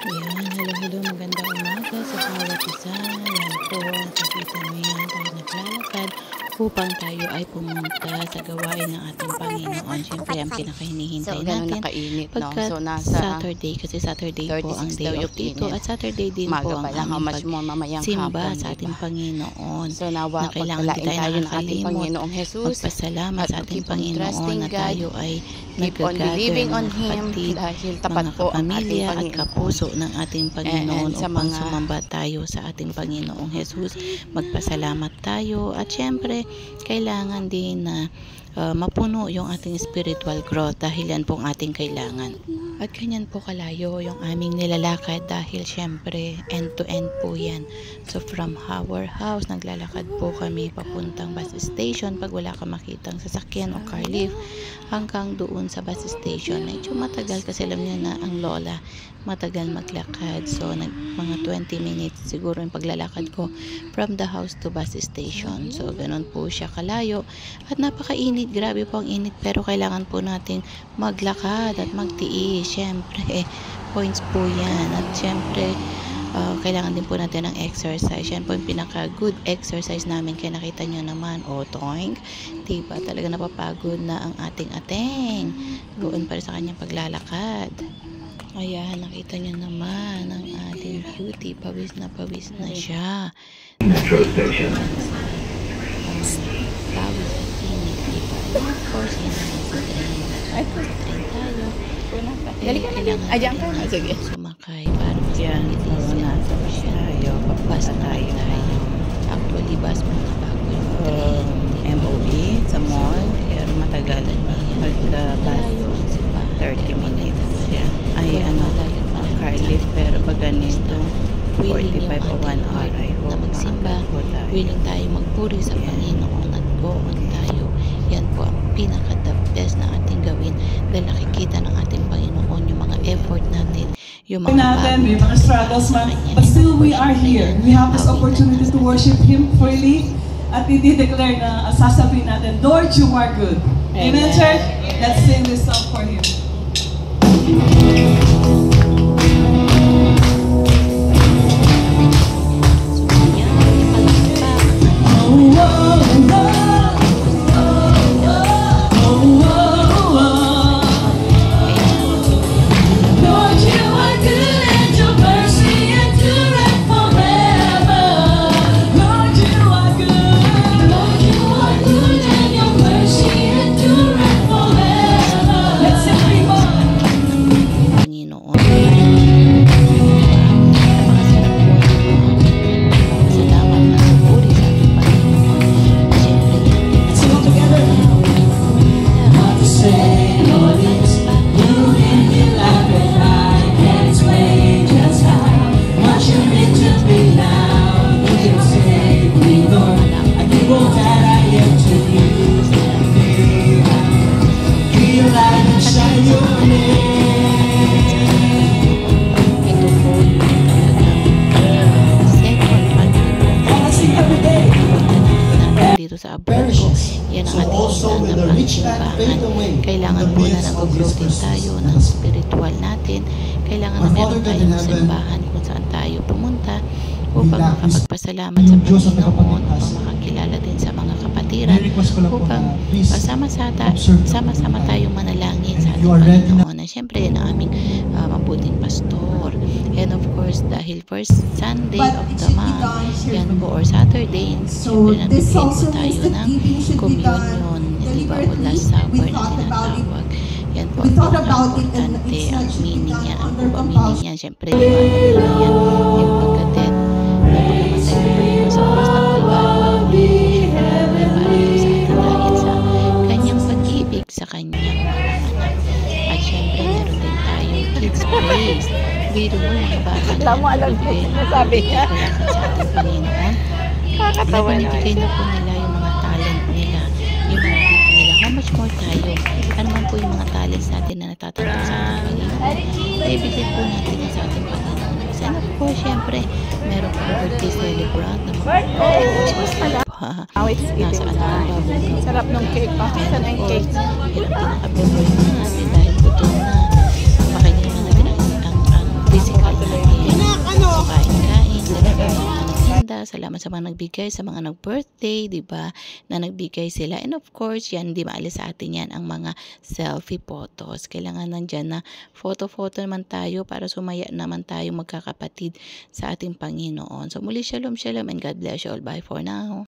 Ayan, hello, magandang umaga sa bawat isa. Yan po, nakikita nyo yan, tayo naglalakad upang tayo ay pumunta sa gawain ng ating Panginoon. Siyempre, ang pinakahinihintay natin pagkat Saturday, kasi Saturday po ang day of dito at Saturday din po ang aming pagsimba sa ating Panginoon. Na kailangan din tayo nakalimot magpasalamat sa ating Panginoon na tayo ay nag-gather ng kapatid, mga kapamilya at kapuso ng ating Panginoon upang sumamba tayo sa ating Panginoong Jesus. Magpasalamat tayo at syempre kailangan din na mapuno yung ating spiritual growth dahil yan pong ating kailangan. At ganyan po kalayo yung aming nilalakad dahil syempre end to end po yan. So from our house, naglalakad po kami papuntang bus station pag wala ka makitang sasakyan o car lift hanggang doon sa bus station. Medyo matagal kasi alam niyo na ang lola matagal maglakad. So mga 20 minutes siguro yung paglalakad ko from the house to bus station. So ganun po siya kalayo at napakainit. Grabe po ang init pero kailangan po nating maglakad at magtiis. Siyempre, points po yan. At siyempre, kailangan din po natin ng exercise. Yan po yung pinaka-good exercise namin. Kaya nakita nyo naman, toink. Diba? Talaga napapagod na ang ating ateng. Doon para sa kanyang paglalakad. Ayan, nakita nyo naman ang ating beauty. Pawis na siya. Metro station. Pawis at init. Diba? And of course, yan naman sa train. Train tayo. Ayan ka na. Sige. Sumakay para mas mabilis. Tayo. Papasa tayo. Actually, bus muna bago yung train. MOE sa mall. Pero matagal. Pagka-bus, 30 minutes. Ay, car lift. Pero pag ganito, 45 o 1 hour. I hope na magsimba. Willing tayo magpuri sa Panginoon at goon tayo. Yan po ang pinaka-the best na ating gawin dahil nakikita ng ating Panginoon yung mga effort natin, yung mga may mga struggles man, but still we are here. We have this opportunity to worship Him freely at i-declare na sasabihin natin, Lord, you are good. Amen, church? Let's sing this song for Him. Sa abroad po, yan ang ating hinanap simbahan. Kailangan po na nag-grow din tayo ng spiritual natin. Kailangan na meron tayong simbahan kung saan tayo pumunta upang makapagpasalamat sa Panginoon, upang makakilala din sa mga kapatiran, upang sama-sama tayong manalangin sa ating Panginoon. Na siyempre yan ang aming mabuting pastor. And of course, dahil first Sunday of the month, yan po, or Saturday, siyempre nagbibigay po tayo ng communion, diba, o last supper na tinatawag. Yan po ang pinaka-importante, ang meaning yan. Ang po ba meaning yan? Siyempre, yung pagkadet, napakamatay na Panginoon sa cross ng Kalbaryo. Siyempre, para po sa atin dahil sa kanyang pag-ibig sa kanyang mga anak. At siyempre, meron din tayong kids place. Biro mo yung bata na nagbibigay ng kalakasan sa ating Panginoon. Binibigay na po nila yung mga talent nila, yung mga gift nila. How much more tayo? Ano man po yung mga talents natin na natatanggap sa ating Panginoon? Ibigay po natin sa ating Panginoon. And of course, syempre, meron po birthday celebrant na mga nasa alam. Sarap ng cake pa. Saan ang cake? Hirap din ang kape natin dahil gutom na. Napakainin na natin ang physical natin. Salamat sa mga nagbigay, sa mga nag-birthday, di ba? Na nagbigay sila. And of course, yan, di maalis sa atin yan ang mga selfie photos. Kailangan nandyan na photo-photo naman tayo para sumaya naman tayo magkakapatid sa ating Panginoon. So muli, shalom, shalom, and God bless you all. Bye for now.